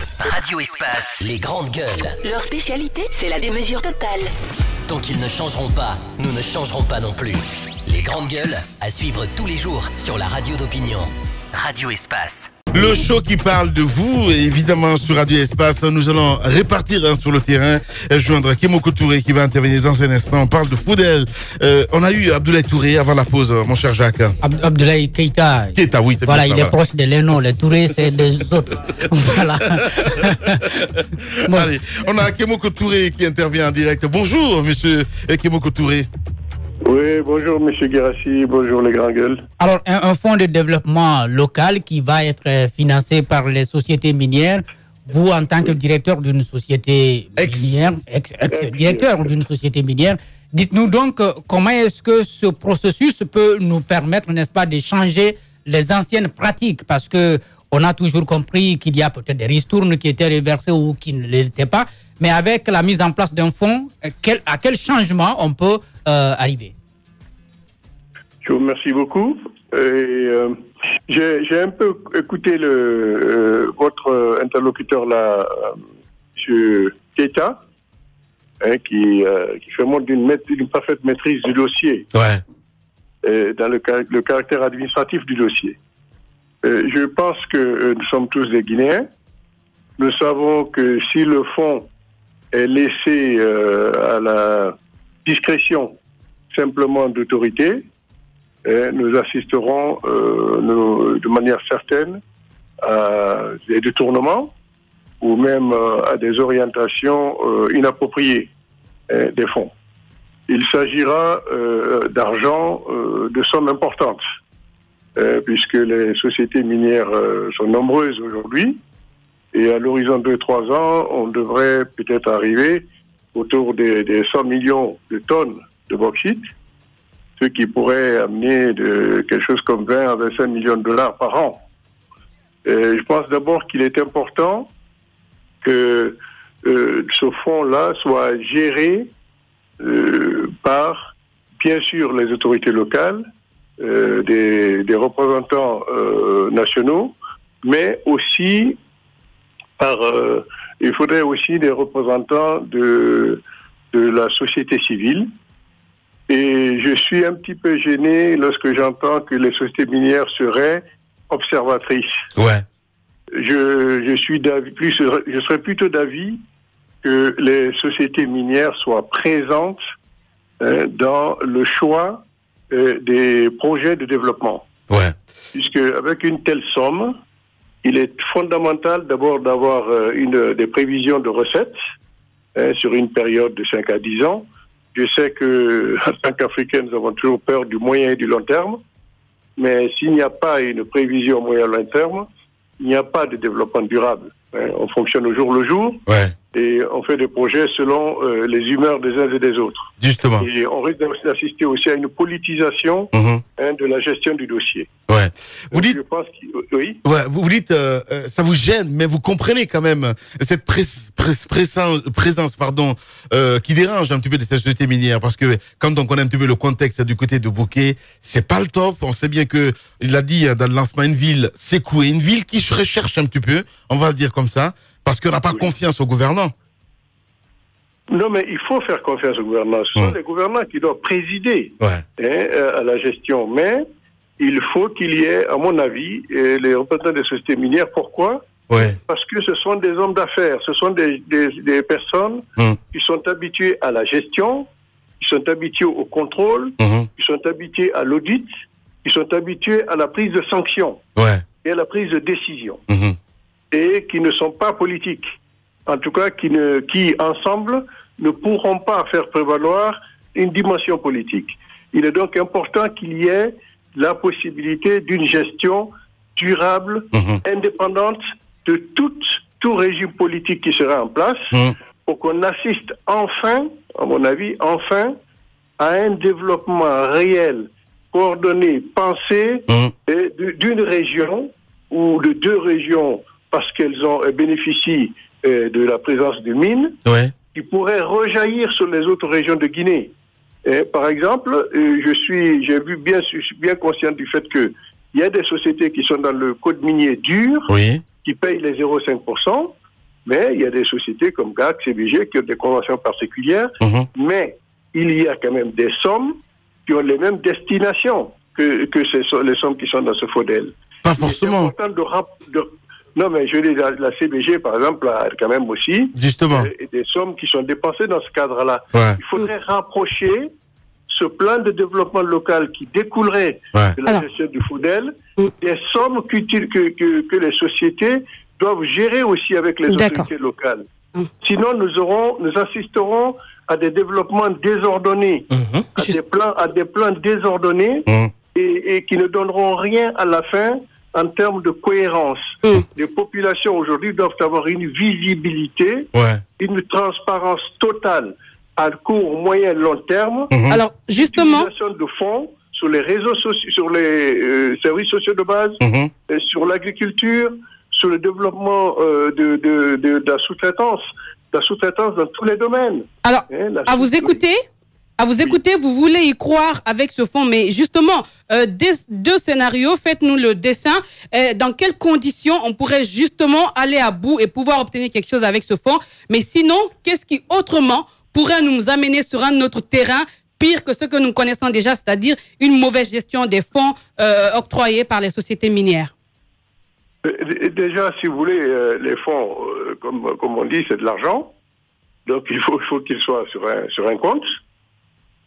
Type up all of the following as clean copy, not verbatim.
Radio Espace, les grandes gueules. Leur spécialité, c'est la démesure totale. Tant qu'ils ne changeront pas, nous ne changerons pas non plus. Les grandes gueules, à suivre tous les jours sur la radio d'opinion. Radio Espace. Le show qui parle de vous, et évidemment sur Radio Espace, nous allons répartir sur le terrain, joindre Kémoko Touré qui va intervenir dans un instant. On parle de Foudel. On a eu Abdoulaye Touré avant la pause, mon cher Jacques. Abdoulaye Keïta. Keïta, oui, c'est voilà, bien ça, il est proche de l'ENO, les Touré, c'est des autres. Voilà. Bon. Allez, on a Kémoko Touré qui intervient en direct. Bonjour, monsieur Kémoko Touré. Oui, bonjour Monsieur Guérassi, bonjour les grands gueules. Alors, un fonds de développement local qui va être financé par les sociétés minières, vous en tant que directeur d'une société minière, ex-directeur d'une société minière, dites-nous donc comment est-ce que ce processus peut nous permettre, n'est-ce pas, de changer les anciennes pratiques, parce que on a toujours compris qu'il y a peut-être des ristournes qui étaient reversées ou qui ne l'étaient pas, mais avec la mise en place d'un fonds, à quel changement on peut arriver? Je vous remercie beaucoup. J'ai un peu écouté votre interlocuteur là, M. Keïta, qui fait montre d'une parfaite maîtrise du dossier, dans le caractère administratif du dossier. Je pense que nous sommes tous des Guinéens. Nous savons que si le fonds est laissé à la discrétion simplement d'autorité, nous assisterons de manière certaine à des détournements ou même à des orientations inappropriées des fonds. Il s'agira d'argent de sommes importantes, puisque les sociétés minières sont nombreuses aujourd'hui, et à l'horizon de 2-3 ans, on devrait peut-être arriver autour des 100 millions de tonnes de bauxite, ce qui pourrait amener de quelque chose comme 20 à 25 millions de dollars par an. Je pense d'abord qu'il est important que ce fonds-là soit géré par, bien sûr, les autorités locales, des représentants nationaux, mais aussi il faudrait aussi des représentants de la société civile. Et je suis un petit peu gêné lorsque j'entends que les sociétés minières seraient observatrices. Ouais. Je serais plutôt d'avis que les sociétés minières soient présentes dans le choix des projets de développement. Ouais. Puisque avec une telle somme, il est fondamental d'abord d'avoir des prévisions de recettes sur une période de 5 à 10 ans. Je sais que, en tant qu'Africains, nous avons toujours peur du moyen et du long terme, mais s'il n'y a pas une prévision moyen et long terme, il n'y a pas de développement durable. On fonctionne au jour le jour, et on fait des projets selon les humeurs des uns et des autres. Justement. Et on risque d'assister aussi à une politisation de la gestion du dossier. Ouais. Vous dites, je pense oui. Ouais, vous dites, ça vous gêne, mais vous comprenez quand même cette présence, qui dérange un petit peu de ces sociétés minières, parce que quand on connaît un petit peu le contexte du côté de Bouquet, c'est pas le top. On sait bien que, il l'a dit dans le lancement, une ville secouée, une ville qui se recherche un petit peu, on va le dire comme ça, parce qu'on n'a pas confiance aux gouvernants. Non, mais il faut faire confiance aux gouvernants. Ce sont les gouvernants qui doivent présider à la gestion. Mais il faut qu'il y ait, à mon avis, les représentants des sociétés minières. Pourquoi ? Parce que ce sont des hommes d'affaires. Ce sont des personnes qui sont habituées à la gestion, qui sont habituées au contrôle, qui sont habituées à l'audit, qui sont habituées à la prise de sanctions et à la prise de décision. Et qui ne sont pas politiques. En tout cas, qui ensemble, ne pourront pas faire prévaloir une dimension politique. Il est donc important qu'il y ait la possibilité d'une gestion durable, indépendante de tout régime politique qui sera en place, pour qu'on assiste enfin, à mon avis, à un développement réel, coordonné, pensé d'une région ou de deux régions, parce qu'elles bénéficient de la présence de mines, qui pourraient rejaillir sur les autres régions de Guinée. Par exemple, je suis bien conscient du fait qu'il y a des sociétés qui sont dans le code minier dur, qui payent les 0,5%, Mais il y a des sociétés comme GAC, CBG qui ont des conventions particulières, mais il y a quand même des sommes qui ont les mêmes destinations que les sommes qui sont dans ce FODEL. Pas forcément. C'est important non, mais je dis, la CBG, par exemple, a quand même aussi des sommes qui sont dépensées dans ce cadre-là. Ouais. Il faudrait rapprocher ce plan de développement local qui découlerait de la gestion du FODEL des sommes que les sociétés doivent gérer aussi avec les autorités locales. Sinon, nous assisterons à des développements désordonnés, à des plans désordonnés et qui ne donneront rien à la fin en termes de cohérence. Les populations aujourd'hui doivent avoir une visibilité, une transparence totale à court, moyen, long terme. Alors, justement, l'utilisation de fonds sur les réseaux sociaux, sur les services sociaux de base, sur l'agriculture, sur le développement de la sous-traitance dans tous les domaines. Alors, à vous écouter, vous voulez y croire avec ce fonds, mais justement, deux scénarios, faites-nous le dessin. Dans quelles conditions on pourrait justement aller à bout et pouvoir obtenir quelque chose avec ce fonds? Mais sinon, qu'est-ce qui autrement pourrait nous amener sur un autre terrain pire que ce que nous connaissons déjà, c'est-à-dire une mauvaise gestion des fonds octroyés par les sociétés minières? Déjà, si vous voulez, les fonds, comme on dit, c'est de l'argent. Donc, il faut qu'ils soient sur un compte.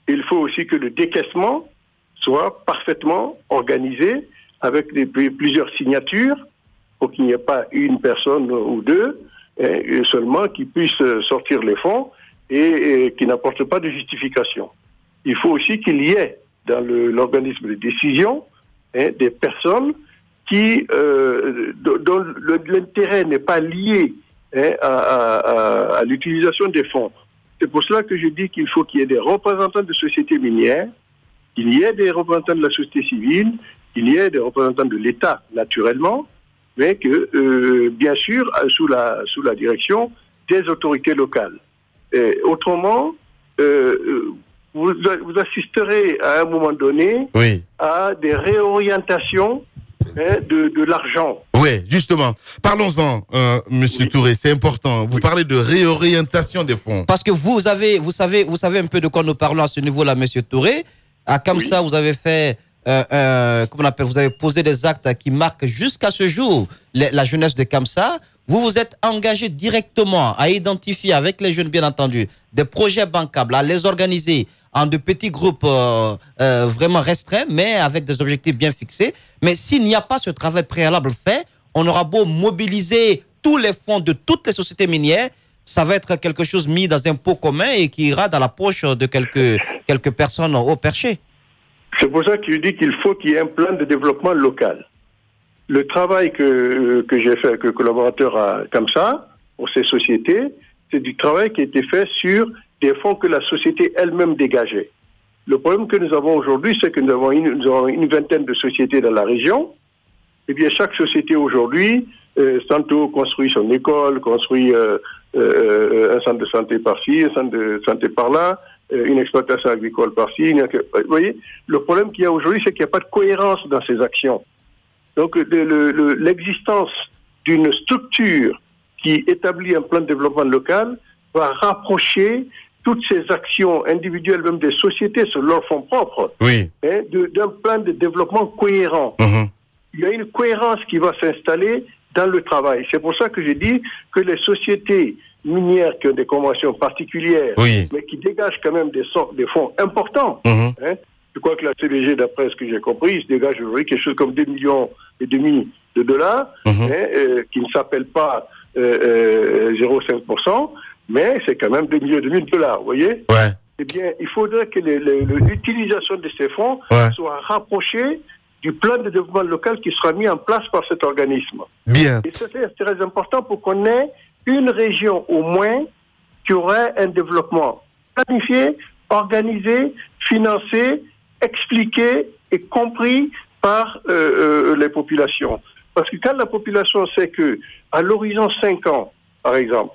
Il faut aussi que le décaissement soit parfaitement organisé avec plusieurs signatures pour qu'il n'y ait pas une personne ou deux seulement qui puissent sortir les fonds et qui n'apportent pas de justification. Il faut aussi qu'il y ait dans l'organisme de décision des personnes dont l'intérêt n'est pas lié à l'utilisation des fonds. C'est pour cela que je dis qu'il faut qu'il y ait des représentants de sociétés minières, qu'il y ait des représentants de la société civile, qu'il y ait des représentants de l'État, naturellement, mais que, bien sûr, sous la direction des autorités locales. Autrement, vous assisterez à un moment donné à des réorientations de l'argent. Oui, justement. Parlons-en, Monsieur Touré, c'est important. Vous parlez de réorientation des fonds. Parce que vous savez un peu de quoi nous parlons à ce niveau-là, Monsieur Touré. À Kamsa, vous avez fait, vous avez posé des actes qui marquent jusqu'à ce jour la jeunesse de Kamsa. Vous vous êtes engagé directement à identifier avec les jeunes, bien entendu, des projets bancables, à les organiser en de petits groupes vraiment restreints, mais avec des objectifs bien fixés. Mais s'il n'y a pas ce travail préalable fait, on aura beau mobiliser tous les fonds de toutes les sociétés minières, ça va être quelque chose mis dans un pot commun et qui ira dans la poche de quelques personnes au perché. C'est pour ça que je dis qu'il faut qu'il y ait un plan de développement local. Le travail que j'ai fait avec le collaborateur comme ça, pour ces sociétés, c'est du travail qui a été fait sur des fonds que la société elle-même dégageait. Le problème que nous avons aujourd'hui, c'est que nous avons une vingtaine de sociétés dans la région. Eh bien, chaque société aujourd'hui, tantôt construit son école, construit un centre de santé par-ci, un centre de santé par-là, une exploitation agricole par-ci. Vous voyez, le problème qu'il y a aujourd'hui, c'est qu'il n'y a pas de cohérence dans ces actions. Donc, l'existence d'une structure qui établit un plan de développement local va rapprocher toutes ces actions individuelles, même des sociétés sur leurs fonds propres, d'un plan de développement cohérent. Il y a une cohérence qui va s'installer dans le travail. C'est pour ça que je dis que les sociétés minières qui ont des conventions particulières, mais qui dégagent quand même des fonds importants, je crois que la CBG, d'après ce que j'ai compris, se dégage aujourd'hui quelque chose comme 2,5 millions de dollars, qui ne s'appelle pas 0,5%, mais c'est quand même 2,5 millions de dollars, vous voyez? Eh bien, il faudrait que l'utilisation de ces fonds soit rapprochée du plan de développement local qui sera mis en place par cet organisme. Bien. Et ça, c'est très important pour qu'on ait une région au moins qui aurait un développement planifié, organisé, financé, expliqué et compris par les populations. Parce que quand la population sait que à l'horizon 5 ans, par exemple,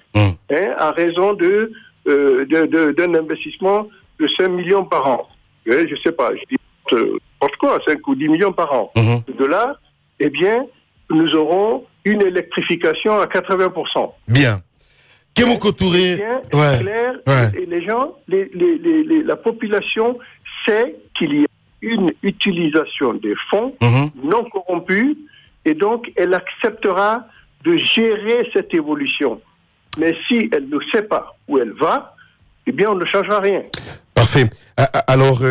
à raison d'un investissement de 5 millions par an, je ne sais pas, je dis n'importe quoi, 5 ou 10 millions par an de dollars, eh bien, nous aurons une électrification à 80%. Bien. Kémoko Touré, clair, et les gens, la population sait qu'il y a une utilisation des fonds non corrompus, et donc elle acceptera de gérer cette évolution. Mais si elle ne sait pas où elle va, eh bien on ne changera rien. Parfait. Alors,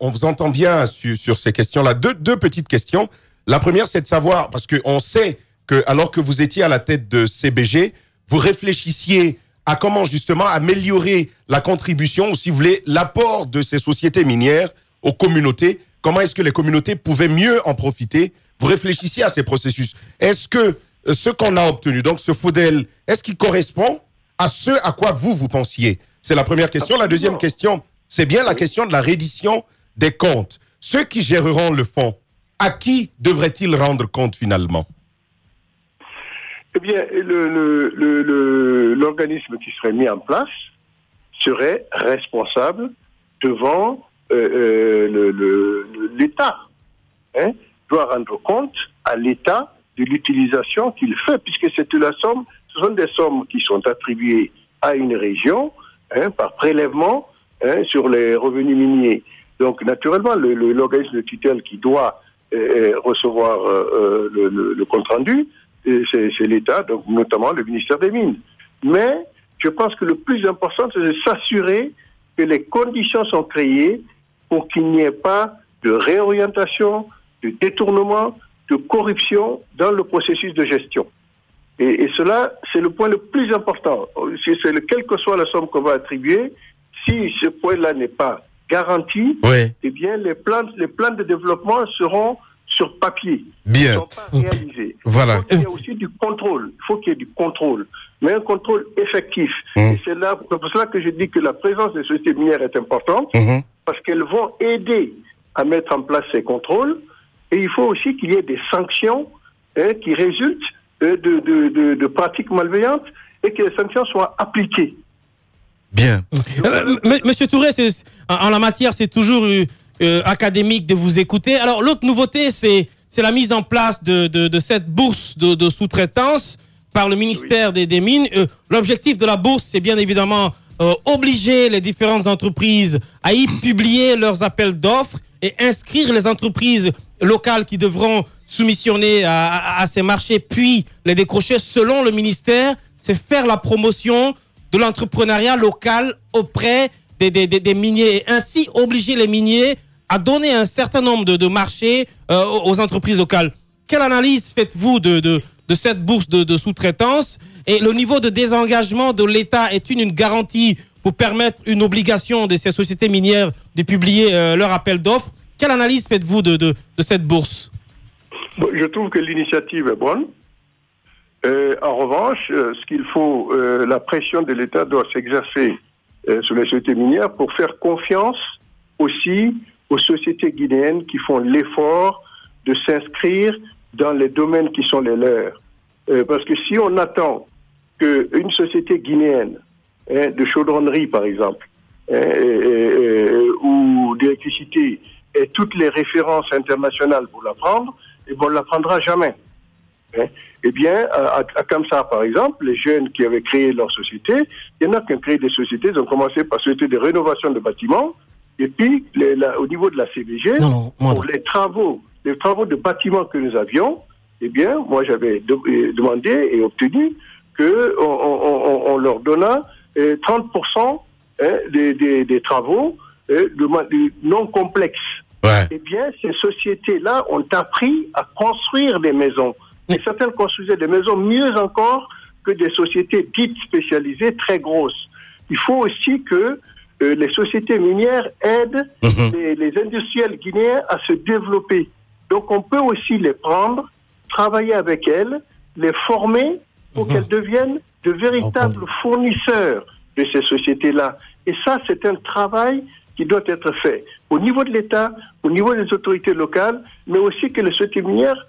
on vous entend bien sur ces questions-là. Deux petites questions. La première, c'est de savoir, parce qu'on sait que, alors que vous étiez à la tête de CBG, vous réfléchissiez à comment justement améliorer la contribution, ou si vous voulez, l'apport de ces sociétés minières aux communautés. Comment est-ce que les communautés pouvaient mieux en profiter? Vous réfléchissiez à ces processus. Est-ce que ce qu'on a obtenu, donc ce FODEL, est-ce qu'il correspond à ce à quoi vous pensiez? C'est la première question. La deuxième question, c'est bien la question de la reddition des comptes. Ceux qui géreront le fonds, à qui devraient-ils rendre compte finalement? Eh bien, l'organisme qui serait mis en place serait responsable devant l'État. Doit rendre compte à l'État de l'utilisation qu'il fait, puisque c'est la somme, ce sont des sommes qui sont attribuées à une région par prélèvement sur les revenus miniers. Donc, naturellement, l'organisme de tutelle qui doit recevoir le compte-rendu, c'est l'État, donc notamment le ministère des Mines. Mais je pense que le plus important, c'est de s'assurer que les conditions sont créées pour qu'il n'y ait pas de réorientation, de détournement, de corruption dans le processus de gestion. Et cela, c'est le point le plus important. Quelle que soit la somme qu'on va attribuer, si ce point-là n'est pas garanti, eh bien les plans de développement seront sur papier. Bien. Ils ne sont pas réalisés. Voilà. Il y a aussi du contrôle. Il faut qu'il y ait du contrôle. Mais un contrôle effectif. Et c'est pour cela que je dis que la présence des sociétés minières est importante, parce qu'elles vont aider à mettre en place ces contrôles. Et il faut aussi qu'il y ait des sanctions qui résultent de pratiques malveillantes et que les sanctions soient appliquées. Bien. Monsieur Touré, en la matière, c'est toujours académique de vous écouter. Alors, l'autre nouveauté, c'est la mise en place de cette bourse de sous-traitance par le ministère des Mines. L'objectif de la bourse, c'est bien évidemment obliger les différentes entreprises à y publier leurs appels d'offres et inscrire les entreprises locales qui devront soumissionner à ces marchés, puis les décrocher selon le ministère. C'est faire la promotion de l'entrepreneuriat local auprès des miniers et ainsi obliger les miniers à donner un certain nombre de marchés aux entreprises locales. Quelle analyse faites-vous de cette bourse de sous-traitance? Et le niveau de désengagement de l'État est-il une garantie pour permettre une obligation de ces sociétés minières de publier leur appel d'offres? Quelle analyse faites-vous de cette bourse? Je trouve que l'initiative est bonne. En revanche, ce qu'il faut, la pression de l'État doit s'exercer sur les sociétés minières pour faire confiance aussi aux sociétés guinéennes qui font l'effort de s'inscrire dans les domaines qui sont les leurs. Parce que si on attend qu'une société guinéenne, de chaudronnerie par exemple, ou d'électricité, ait toutes les références internationales pour la prendre, et on ne la prendra jamais. Eh bien, à Kamsa, par exemple, les jeunes qui avaient créé leur société, il y en a qui ont créé des sociétés, ils ont commencé par société de rénovation de bâtiments, et puis, au niveau de la CBG, pour les travaux de bâtiments que nous avions, eh bien, moi j'avais demandé et obtenu qu'on leur donnât 30% des travaux non complexes. Eh bien, ces sociétés-là ont appris à construire des maisons. Et certaines construisaient des maisons mieux encore que des sociétés dites spécialisées très grosses. Il faut aussi que les sociétés minières aident les industriels guinéens à se développer. Donc on peut aussi les prendre, travailler avec elles, les former pour qu'elles deviennent de véritables fournisseurs de ces sociétés-là. Et ça, c'est un travail qui doit être fait au niveau de l'État, au niveau des autorités locales, mais aussi que les sociétés minières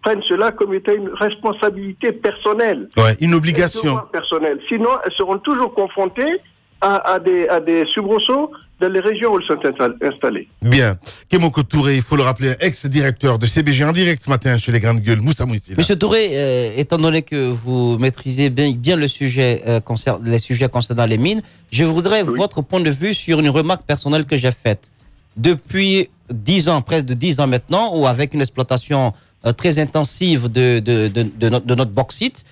prennent cela comme étant une responsabilité personnelle. Une obligation. Personnelle. Sinon, elles seront toujours confrontées à des soubresauts dans les régions où ils sont installés. Bien. Kémoko Touré, il faut le rappeler, ex-directeur de CBG en direct ce matin chez les Grandes Gueules. Moussa Mouissi. Monsieur Touré, étant donné que vous maîtrisez bien le sujet, les sujets concernant les mines, je voudrais votre point de vue sur une remarque personnelle que j'ai faite. Depuis 10 ans, presque de 10 ans maintenant, ou avec une exploitation très intensive de notre bauxite,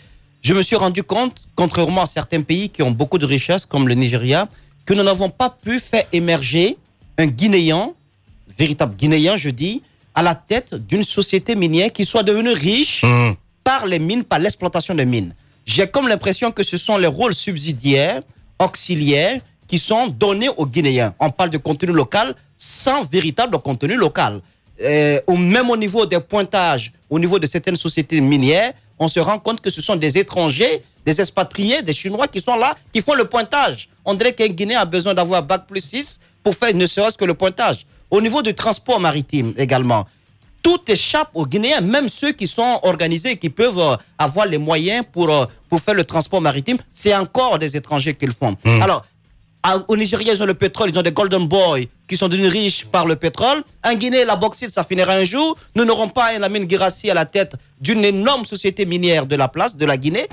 je me suis rendu compte, contrairement à certains pays qui ont beaucoup de richesses, comme le Nigeria, que nous n'avons pas pu faire émerger un Guinéen, véritable Guinéen, je dis, à la tête d'une société minière qui soit devenue riche par les mines, par l'exploitation des mines. J'ai comme l'impression que ce sont les rôles subsidiaires, auxiliaires, qui sont donnés aux Guinéens. On parle de contenu local sans véritable contenu local. Même au niveau des pointages, au niveau de certaines sociétés minières, on se rend compte que ce sont des étrangers, des expatriés, des Chinois qui sont là, qui font le pointage. On dirait qu'un Guinéen a besoin d'avoir Bac plus 6 pour faire ne serait-ce que le pointage. Au niveau du transport maritime également, tout échappe aux Guinéens, même ceux qui sont organisés, qui peuvent avoir les moyens pour faire le transport maritime, c'est encore des étrangers qui le font. Alors, au Nigeria, ils ont le pétrole, ils ont des Golden Boys qui sont devenus riches par le pétrole. En Guinée, la bauxite, ça finira un jour. Nous n'aurons pas un Lamine Guirassy à la tête d'une énorme société minière de la place, de la Guinée,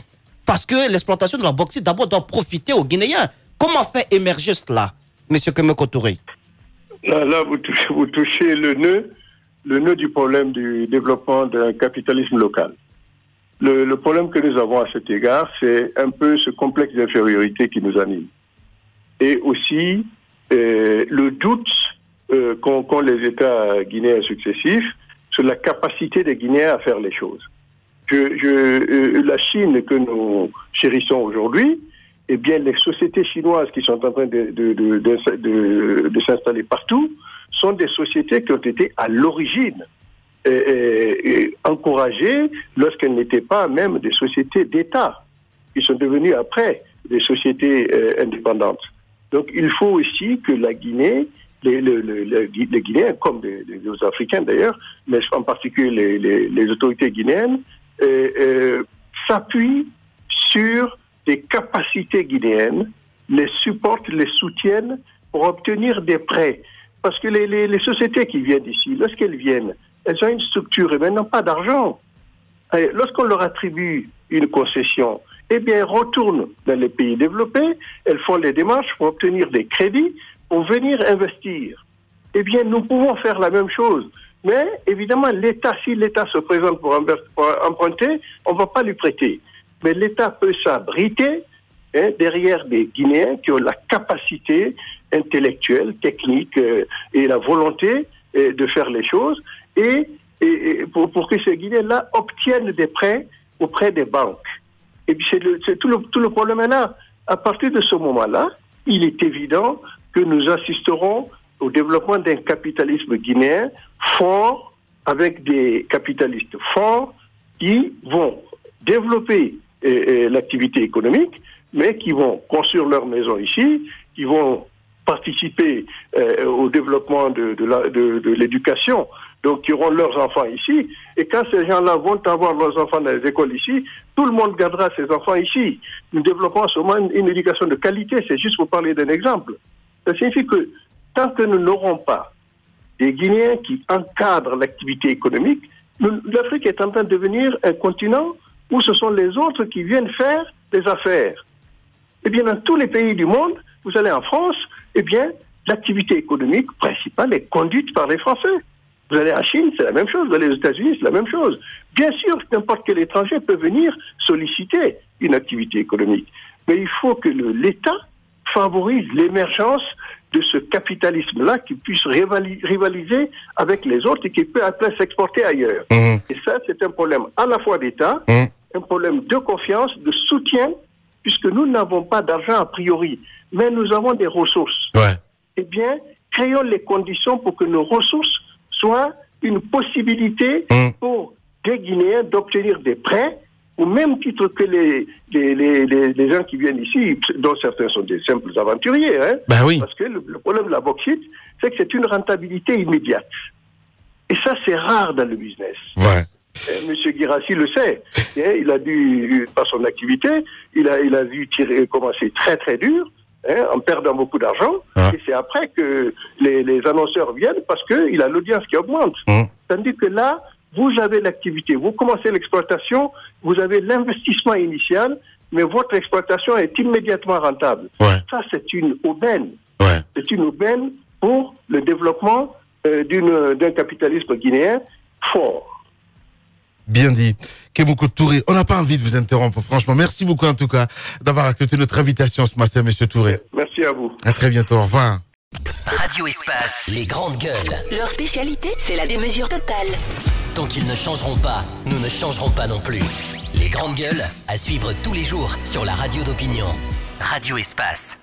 parce que l'exploitation de la bauxite, d'abord, doit profiter aux Guinéens. Comment faire émerger cela, M. Kémoko Touré? Là, vous touchez le nœud du problème du développement d'un capitalisme local. Le problème que nous avons à cet égard, c'est un peu ce complexe d'infériorité qui nous anime. Et aussi le doute qu'ont les États guinéens successifs sur la capacité des Guinéens à faire les choses. La Chine que nous chérissons aujourd'hui, eh bien, les sociétés chinoises qui sont en train de s'installer partout sont des sociétés qui ont été à l'origine encouragées lorsqu'elles n'étaient pas même des sociétés d'État, qui sont devenues après des sociétés indépendantes. Donc, il faut aussi que la Guinée, les Guinéens, comme les Africains d'ailleurs, mais en particulier les autorités guinéennes, s'appuient sur des capacités guinéennes, les supportent, les soutiennent pour obtenir des prêts. Parce que les sociétés qui viennent ici, lorsqu'elles viennent, elles ont une structure et maintenant pas d'argent. Lorsqu'on leur attribue une concession, eh bien, elles retournent dans les pays développés, elles font les démarches pour obtenir des crédits, pour venir investir. Eh bien, nous pouvons faire la même chose. Mais, évidemment, l'État, si l'État se présente pour emprunter, on ne va pas lui prêter. Mais l'État peut s'abriter derrière des Guinéens qui ont la capacité intellectuelle, technique et la volonté de faire les choses, et pour que ces Guinéens-là obtiennent des prêts auprès des banques. Et puis tout le problème est là. À partir de ce moment-là, il est évident que nous assisterons au développement d'un capitalisme guinéen fort, avec des capitalistes forts qui vont développer l'activité économique, mais qui vont construire leur maison ici, qui vont participer au développement de l'éducation, donc qui auront leurs enfants ici. Et quand ces gens-là vont avoir leurs enfants dans les écoles ici, tout le monde gardera ses enfants ici. Nous développons seulement une éducation de qualité, c'est juste pour parler d'un exemple. Ça signifie que tant que nous n'aurons pas des Guinéens qui encadrent l'activité économique, l'Afrique est en train de devenir un continent où ce sont les autres qui viennent faire des affaires. Eh bien, dans tous les pays du monde, vous allez en France, eh bien, l'activité économique principale est conduite par les Français. Vous allez en Chine, c'est la même chose. Vous allez aux États-Unis, c'est la même chose. Bien sûr, n'importe quel étranger peut venir solliciter une activité économique. Mais il faut que l'État favorise l'émergence de ce capitalisme-là qui puisse rivaliser avec les autres et qui peut après s'exporter ailleurs. Et ça, c'est un problème à la fois d'État, un problème de confiance, de soutien, puisque nous n'avons pas d'argent a priori, mais nous avons des ressources. Eh bien, créons les conditions pour que nos ressources soient une possibilité pour des Guinéens d'obtenir des prêts, au même titre que les gens qui viennent ici, dont certains sont des simples aventuriers. Parce que le problème de la bauxite, c'est que c'est une rentabilité immédiate. Et ça, c'est rare dans le business. Monsieur Guirassy le sait. Il a dû, par son activité, il a dû commencer très très dur en perdant beaucoup d'argent. Et c'est après que les annonceurs viennent parce qu'il a l'audience qui augmente. Tandis que là, vous avez l'activité, vous commencez l'exploitation, vous avez l'investissement initial, mais votre exploitation est immédiatement rentable. Ça, c'est une aubaine. C'est une aubaine pour le développement d'un capitalisme guinéen fort. Bien dit. Kémoukou Touré, on n'a pas envie de vous interrompre, franchement. Merci beaucoup en tout cas d'avoir accepté notre invitation ce matin, Monsieur Touré. Merci à vous. À très bientôt, au revoir. Radio Espace, les grandes gueules. Leur spécialité, c'est la démesure totale. Tant qu'ils ne changeront pas, nous ne changerons pas non plus. Les grandes gueules, à suivre tous les jours sur la radio d'opinion. Radio Espace.